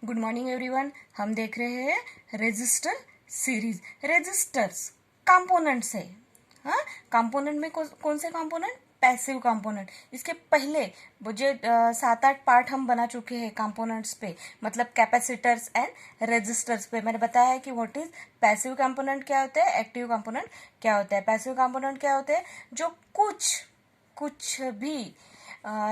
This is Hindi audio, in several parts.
Good morning everyone. हम देख रहे हैं रेजिस्टर सीरीज। रेजिस्टर्स कंपोनेंट्स है। हाँ, कंपोनेंट में कौन से कंपोनेंट? Passive component. इसके पहले मुझे 7-8 पार्ट हम बना चुके हैं कंपोनेंट्स पे, मतलब कैपेसिटर्स एंड रेजिस्टर्स पे। मैंने बताया है कि व्हाट इज पैसिव कंपोनेंट क्या होता है, एक्टिव कंपोनेंट क्या होता है। पैसिव कंपोनेंट क्या होते हैं? जो कुछ भी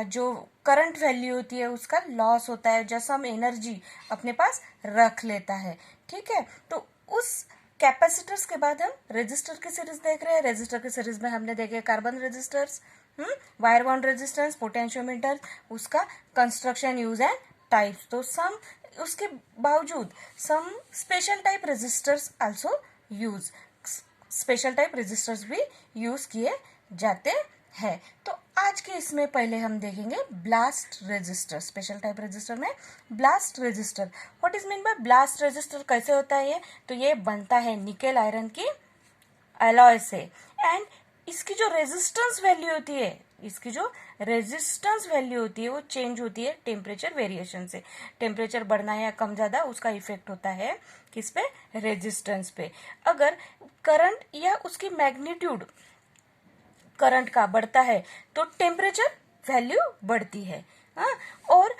जो करंट वैल्यू होती है उसका लॉस होता है, जब हम एनर्जी अपने पास रख लेता है। ठीक है, तो उस कैपेसिटर्स के बाद हम रेजिस्टर की सीरीज देख रहे हैं। रेजिस्टर की सीरीज में हमने देखे carbon resistors, wire bound resistance, potentiometer, उसका कंस्ट्रक्शन, यूज एंड टाइप्स। तो सम उसके बावजूद some special type resistors also use, special type resistors भी यूज किए जाते हैं। तो आज के इसमें पहले हम देखेंगे ballast resistor. Special type resistor में ballast resistor. What is mean by ballast resistor? कैसे होता है ये? तो ये बनता है निकेल आयरन की एलॉय से, एंड इसकी जो रेजिस्टेंस वैल्यू होती है, वो चेंज होती है टेम्परेचर वेरिएशन से। टेम्परेचर बढ़ना या कम ज्यादा उसका इफेक्ट होता है किस पे? रेजिस्टेंस पे। अगर करंट या उसकी मैग्नीट्यूड करंट का बढ़ता है तो टेम्परेचर वैल्यू बढ़ती है। हाँ, और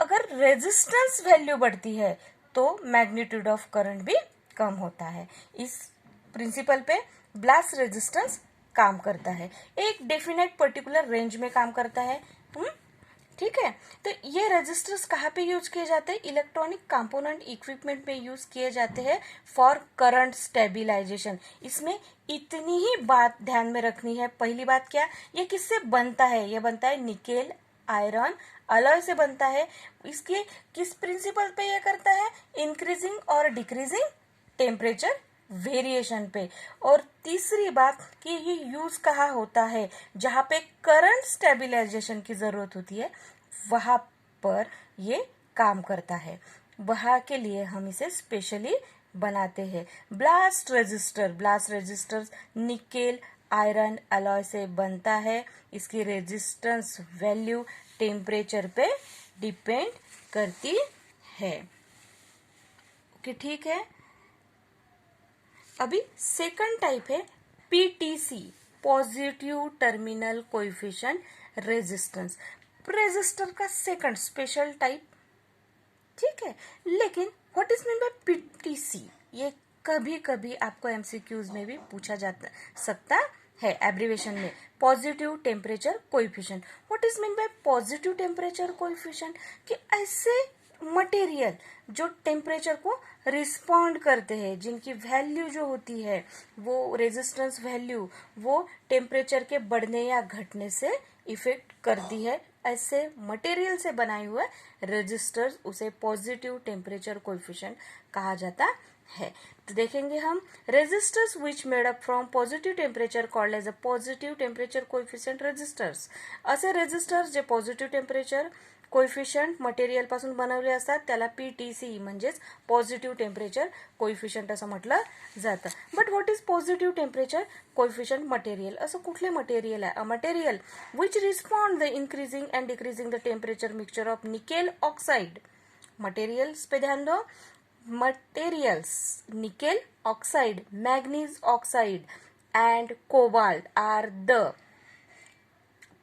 अगर रेजिस्टेंस वैल्यू बढ़ती है तो मैग्नीट्यूड ऑफ करंट भी कम होता है। इस प्रिंसिपल पे ब्लास्ट रेजिस्टेंस काम करता है, एक डेफिनेट पर्टिकुलर रेंज में काम करता है। ठीक है, तो ये रेजिस्टर्स कहाँ पे यूज किए जाते हैं? इलेक्ट्रॉनिक कंपोनेंट इक्विपमेंट में यूज किए जाते हैं फॉर करंट स्टेबिलाईजेशन। इसमें इतनी ही बात ध्यान में रखनी है। पहली बात क्या, ये किससे बनता है? ये बनता है निकेल आयरन अलॉय से बनता है। इसके किस प्रिंसिपल पे ये करता है? इंक्रीजिंग और डिक्रीजिंग टेम्परेचर वेरिएशन पे। और तीसरी बात कि ये यूज कहाँ होता है? जहां पे करंट स्टेबिलाईजेशन की जरूरत होती है वहां पर ये काम करता है। वहां के लिए हम इसे स्पेशली बनाते हैं। Ballast resistor nickel iron alloy से बनता है। इसकी रेजिस्टेंस वैल्यू टेम्परेचर पे डिपेंड करती है। ओके, ठीक है। अभी सेकंड टाइप है PTC, positive terminal coefficient resistance. Resistor का सेकंड स्पेशल टाइप। ठीक है, लेकिन what is mean by PTC? ये कभी कभी आपको एमसीक्यूज में भी पूछा जा सकता है एब्रीवेशन में। Positive temperature coefficient. What is mean bye positive temperature coefficient? कि ऐसे मटेरियल जो टेम्परेचर को रिस्पॉन्ड करते हैं, जिनकी वैल्यू जो होती है वो रेजिस्टेंस वैल्यू वो टेम्परेचर के बढ़ने या घटने से इफेक्ट करती है, ऐसे मटेरियल से बनाए हुए रेजिस्टर्स, उसे पॉजिटिव टेम्परेचर कोएफिशिएंट कहा जाता है। तो देखेंगे हम resistors which made up from positive temperature called as a positive temperature coefficient resistors. असे रेजिस्टर्स जे पॉजिटिव टेम्परेचर कोएफिशिएंट मटेरियल पासून बनवले असतात त्याला पीटीसी म्हणजेच पॉझिटिव्ह टेम्परेचर कोएफिशिएंट असं म्हटलं जातं. But what is positive temperature coefficient material? असं कुठले मटेरियल आहे? A material which respond the increasing and decreasing the temperature mixture of nickel oxide. Materials पे ध्यान दो. Materials nickel oxide, manganese oxide and cobalt are the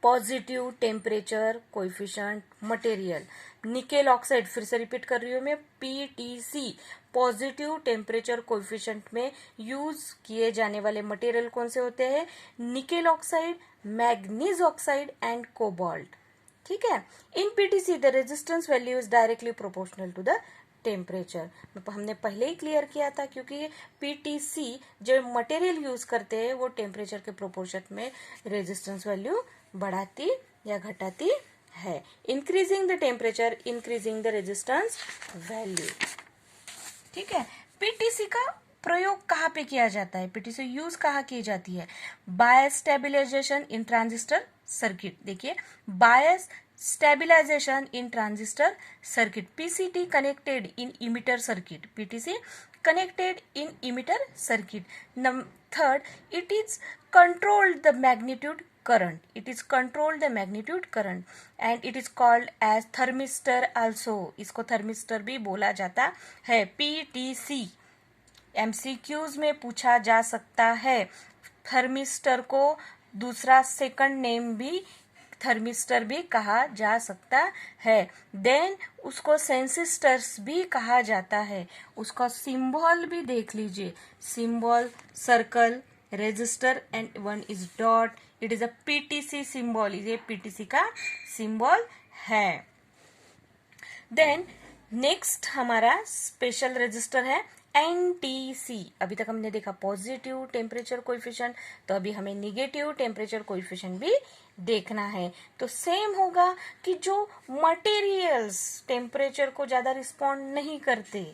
positive temperature coefficient material. Nickel oxide, फिर से रिपीट कर रही हूं मैं, पीटीसी, पॉजिटिव टेम्परेचर कोएफिशिएंट में यूज किए जाने वाले मटेरियल कौन से होते हैं? Nickel oxide, manganese oxide and cobalt. ठीक है, in PTC the resistance value is directly proportional to the temperature. हमने पहले ही क्लियर किया था, क्योंकि पीटीसी जो मटेरियल यूज करते हैं वो टेम्परेचर के प्रोपोर्शन में रेजिस्टेंस वैल्यू बढ़ाती या घटाती है. Increasing the temperature, increasing the resistance value. ठीक है, पीटीसी का प्रयोग कहाँ पे किया जाता है? पीटीसी यूज कहाँ की जाती है? Bias stabilization in transistor circuit. देखिए, bias stabilization in transistor circuit. PCT connected in emitter circuit. PTC connected in emitter circuit. Third, it is controlled the magnitude current. It is controlled the magnitude current and it is called as thermistor also. इसको thermistor भी बोला जाता है. PTC MCQs में पूछा जा सकता है. थर्मिस्टर को दूसरा सेकंड नेम भी थर्मिस्टर भी कहा जा सकता है. देन उसको सेंसिस्टर्स भी कहा जाता है. उसका सिंबल भी देख लीजिए. Symbol circle, resistor and one is dot. It is a PTC symbol. ये पीटीसी का सिंबल है. देन नेक्स्ट हमारा स्पेशल रेजिस्टर है एनटीसी. अभी तक हमने देखा पॉजिटिव टेम्परेचर कोएफिशिएंट, तो अभी हमें निगेटिव टेम्परेचर कोएफिशिएंट भी देखना है. तो सेम होगा कि जो मटेरियल्स टेम्परेचर को ज्यादा रिस्पॉन्ड नहीं करते,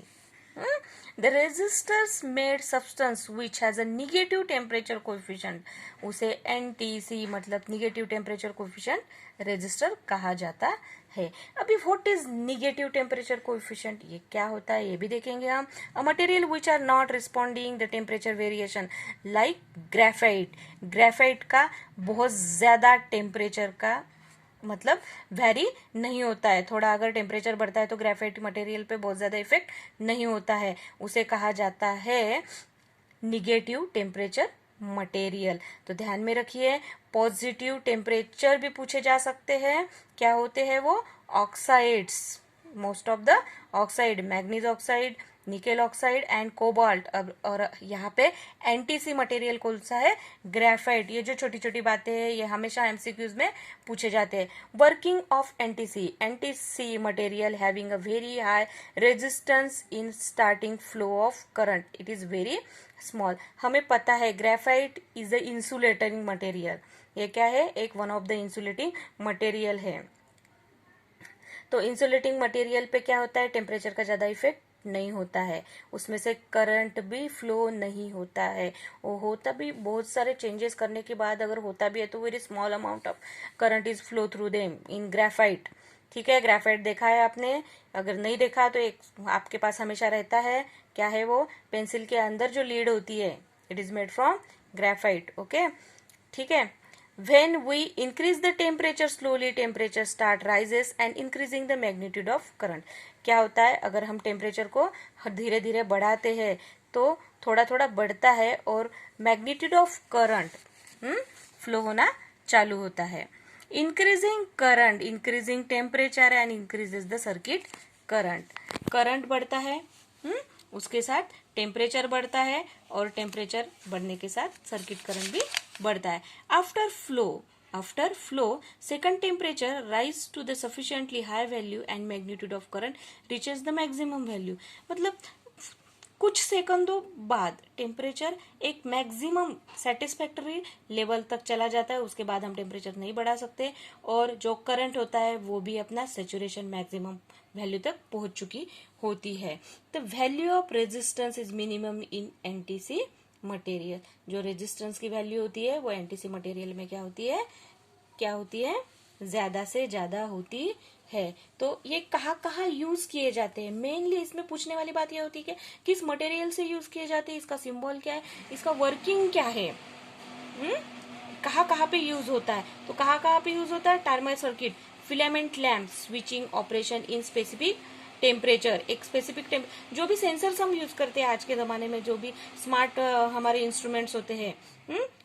the resistors made substance which has a negative temperature coefficient, उसे एनटीसी मतलब निगेटिव टेम्परेचर कोएफिशिएंट रेजिस्टर कहा जाता है. अभी what is negative temperature coefficient, ये क्या होता है ये भी देखेंगे हम. A material which are not responding the temperature variation like graphite. Graphite का बहुत ज्यादा टेम्परेचर का मतलब वेरी नहीं होता है. थोड़ा अगर टेम्परेचर बढ़ता है तो ग्रेफाइट मटेरियल पे बहुत ज्यादा इफेक्ट नहीं होता है. उसे कहा जाता है निगेटिव टेम्परेचर मटेरियल. तो ध्यान में रखिए पॉजिटिव टेम्परेचर भी पूछे जा सकते हैं. क्या होते हैं वो? Oxides. Most of the oxide, manganese oxide, nickel oxide and cobalt. अब और यहाँ पे एनटीसी मटेरियल कौन सा है? ग्रेफाइट. ये जो छोटी छोटी बातें हैं ये हमेशा एमसीक्यूज में पूछे जाते हैं. Working of NTC. NTC material having a very high resistance in starting flow of current. It is very small. हमें पता है graphite is a insulating material. ये क्या है? एक one of the insulating material है. तो इंसुलेटिंग मटेरियल पे क्या होता है? टेम्परेचर का ज्यादा इफेक्ट नहीं होता है. उसमें से करंट भी फ्लो नहीं होता है. वो होता भी बहुत सारे चेंजेस करने के बाद अगर होता भी है तो very small amount of current is flow through them in graphite. ठीक है, ग्रेफाइट देखा है आपने? अगर नहीं देखा तो एक आपके पास हमेशा रहता है. क्या है वो? पेंसिल के अंदर जो लीड होती है, it is made from graphite. Okay, ठीक है. When we increase the temperature slowly, temperature start rises and increasing the magnitude of current. क्या होता है? अगर हम टेम्परेचर को धीरे धीरे बढ़ाते हैं तो थोड़ा थोड़ा बढ़ता है और मैग्नीट्यूड ऑफ करंट फ्लो होना चालू होता है. Increasing current, increasing temperature and increases the circuit current. Current बढ़ता है, उसके साथ टेम्परेचर बढ़ता है और टेम्परेचर बढ़ने के साथ सर्किट करंट भी बढ़ता है. After flow second temperature rise to the sufficiently high value and magnitude of current reaches the maximum value. मतलब कुछ सेकंडों बाद टेम्परेचर एक मैक्सिमम सेटिस्फैक्टरी लेवल तक चला जाता है. उसके बाद हम टेम्परेचर नहीं बढ़ा सकते और जो करंट होता है वो भी अपना सेचुरेशन मैक्सिमम वैल्यू तक पहुंच चुकी होती है. The value of resistance is minimum in NTC material. जो रेजिस्टेंस की वैल्यू होती है वो एनटीसी मटेरियल में क्या होती है? ज्यादा से ज्यादा होती है. तो ये कहाँ यूज किए जाते हैं? मेनली इसमें पूछने वाली बात यह होती है कि किस मटेरियल से यूज किए जाते हैं, इसका सिंबल क्या है, इसका वर्किंग क्या है, कहाँ पे यूज होता है. तो कहाँ पे यूज होता है? Timer circuit, filament lamp, switching operation in specific temperature. एक स्पेसिफिक जो भी सेंसर्स हम यूज करते हैं आज के जमाने में, जो भी स्मार्ट हमारे इंस्ट्रूमेंट्स होते हैं,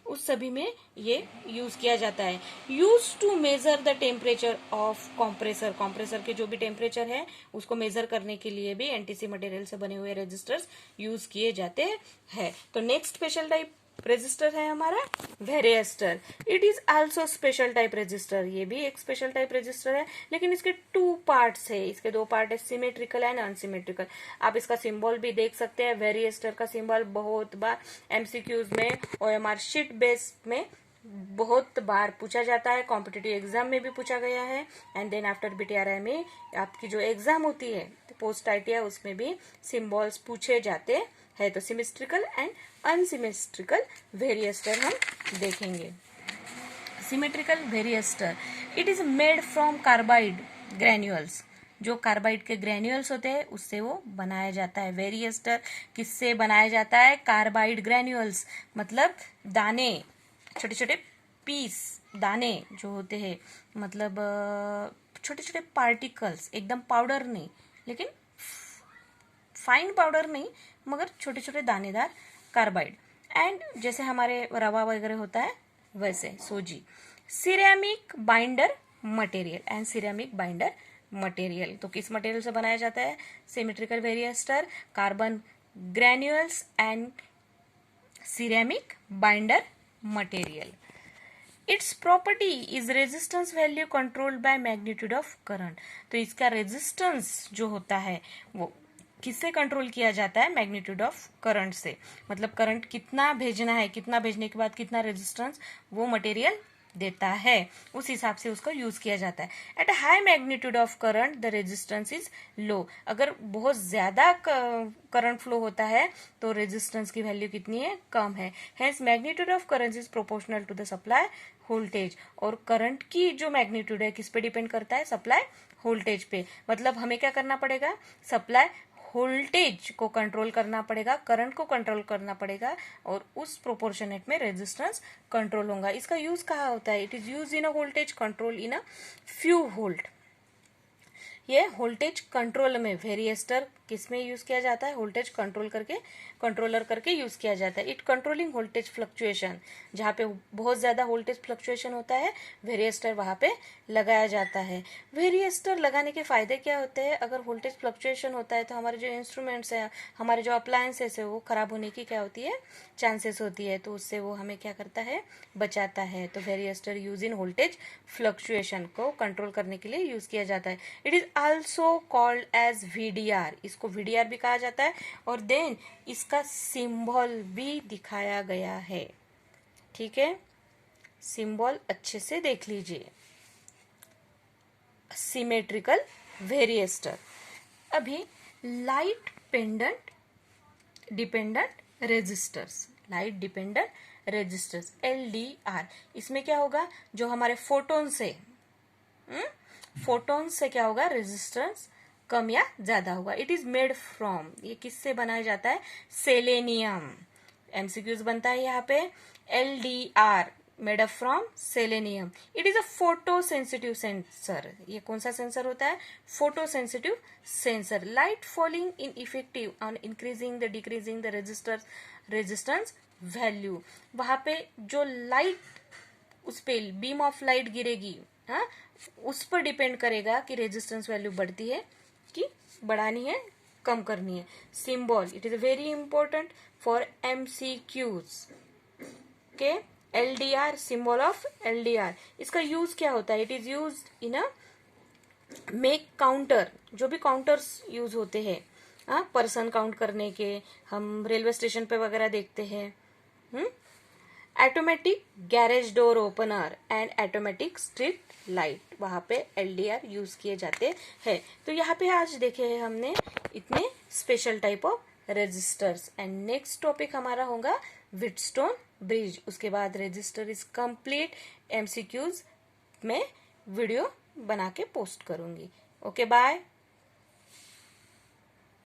उस सभी में ये यूज किया जाता है. Use to measure the temperature of compressor. Compressor के जो भी टेम्परेचर है उसको मेजर करने के लिए भी एनटीसी मटेरियल से बने हुए रेजिस्टर्स यूज किए जाते हैं. तो नेक्स्ट स्पेशल टाइप रेजिस्टर है हमारा varistor. It is also special type resistor. ये भी एक स्पेशल टाइप रेजिस्टर है, लेकिन इसके 2 पार्ट्स है. इसके 2 पार्ट है, सिमेट्रिकल एंड अनसिमेट्रिकल. आप इसका सिंबल भी देख सकते हैं. वेरिएस्टर का सिंबल बहुत बार एमसीक्यूज में, ओएमआर शीट बेस में बहुत बार पूछा जाता है. कॉम्पिटिटिव एग्जाम में भी पूछा गया है. एंड देन आफ्टर बीटीआरआई में आपकी जो एग्जाम होती है पोस्ट आईटीआई, उसमें भी सिंबल्स पूछे जाते है. तो सिमेट्रिकल एंड अनसिमेट्रिकल वेरिएस्टर हम देखेंगे. Symmetrical varistor, it is made from carbide granules. जो कार्बाइड के ग्रेन्यूल्स होते हैं उससे वो बनाया जाता है. वेरिएस्टर किससे बनाया जाता है? कार्बाइड ग्रेन्यूल्स मतलब दाने, छोटे छोटे पीस दाने जो होते हैं, मतलब छोटे छोटे पार्टिकल्स, एकदम पाउडर नहीं, लेकिन फाइन पाउडर नहीं, मगर छोटे छोटे दानेदार कार्बाइड, एंड जैसे हमारे रवा वगैरह होता है वैसे सोजी। Ceramic binder material and ceramic binder material, तो किस मटेरियल से बनाया जाता है? Symmetrical varistor, carbon granules and ceramic binder material. Its property is resistance value controlled by magnitude of current, तो इसका रेजिस्टेंस जो होता है वो किससे कंट्रोल किया जाता है? मैग्नीट्यूड ऑफ करंट से, मतलब करंट कितना भेजना है, कितना भेजने के बाद कितना रेजिस्टेंस वो मटेरियल देता है, उस हिसाब से उसको यूज किया जाता है। At high magnitude of current the resistance is low, अगर बहुत ज्यादा करंट फ्लो होता है तो रेजिस्टेंस की वैल्यू कितनी है? कम है। Hence magnitude of current is proportional to the supply voltage, और करंट की जो मैग्नीट्यूड है किस पे डिपेंड करता है? सप्लाई वोल्टेज पे। मतलब हमें क्या करना पड़ेगा? सप्लाई वोल्टेज को कंट्रोल करना पड़ेगा, करंट को कंट्रोल करना पड़ेगा, और उस प्रोपोर्शनेट में रेजिस्टेंस कंट्रोल होगा। इसका यूज कहाँ होता है? It is use in a voltage control in a few volt. ये वोल्टेज कंट्रोल में वेरिएस्टर किस में यूज किया जाता है? वोल्टेज कंट्रोलर करके यूज किया जाता है। इट कंट्रोलिंग वोल्टेज फ्लक्चुएशन, जहाँ पे बहुत ज्यादा वोल्टेज फ्लक्चुएशन होता है वेरिएस्टर वहां पे लगाया जाता है। वेरिएस्टर लगाने के फायदे क्या होते हैं? अगर वोल्टेज फ्लक्चुएशन होता है तो हमारे जो इंस्ट्रूमेंट्स है, हमारे जो अप्लायंसेस है, वो खराब होने की क्या होती है? चांसेस होती है, तो उससे वो हमें क्या करता है? बचाता है। तो varistor use in voltage fluctuation को कंट्रोल करने के लिए यूज किया जाता है। It is also called as VDR, इसको VDR भी कहा जाता है, और देन इसका सिंबल भी दिखाया गया है। ठीक है, सिंबल अच्छे से देख लीजिए। Symmetrical varistor. अभी light pendent dependent resistors, light dependent resistors LDR, इसमें क्या होगा? जो हमारे फोटोन से क्या होगा? रेजिस्टेंस कम या ज्यादा होगा। इट इज मेड फ्रॉम, ये किससे बनाया जाता है? सेलेनियम। MCQs बनता है यहाँ पे। LDR made up from selenium. It is a photo sensitive sensor, ये कौन सा सेंसर होता है? Photo sensitive sensor. Light falling in effective on increasing the decreasing the resistance value, वहां पे जो लाइट, उस पे बीम ऑफ लाइट गिरेगी, हाँ, उस पर डिपेंड करेगा कि रेजिस्टेंस वैल्यू बढ़ती है कि बढ़ानी है, कम करनी है। Symbol, it is very important for MCQs। Okay, LDR, symbol of LDR, इसका यूज क्या होता है? It is use in a make counter, जो भी काउंटर्स यूज होते हैं, हाँ, पर्सन काउंट करने के, हम रेलवे स्टेशन पे वगैरह देखते हैं। Automatic garage door opener and automatic street light, वहां पे LDR यूज किए जाते हैं। तो यहाँ पे आज देखे हैं हमने इतने special type of resistors, and next topic हमारा होगा व्हीटस्टोन ब्रिज। उसके बाद रजिस्टर इज कंप्लीट। MCQs में वीडियो बना के पोस्ट करूंगी। Okay, bye.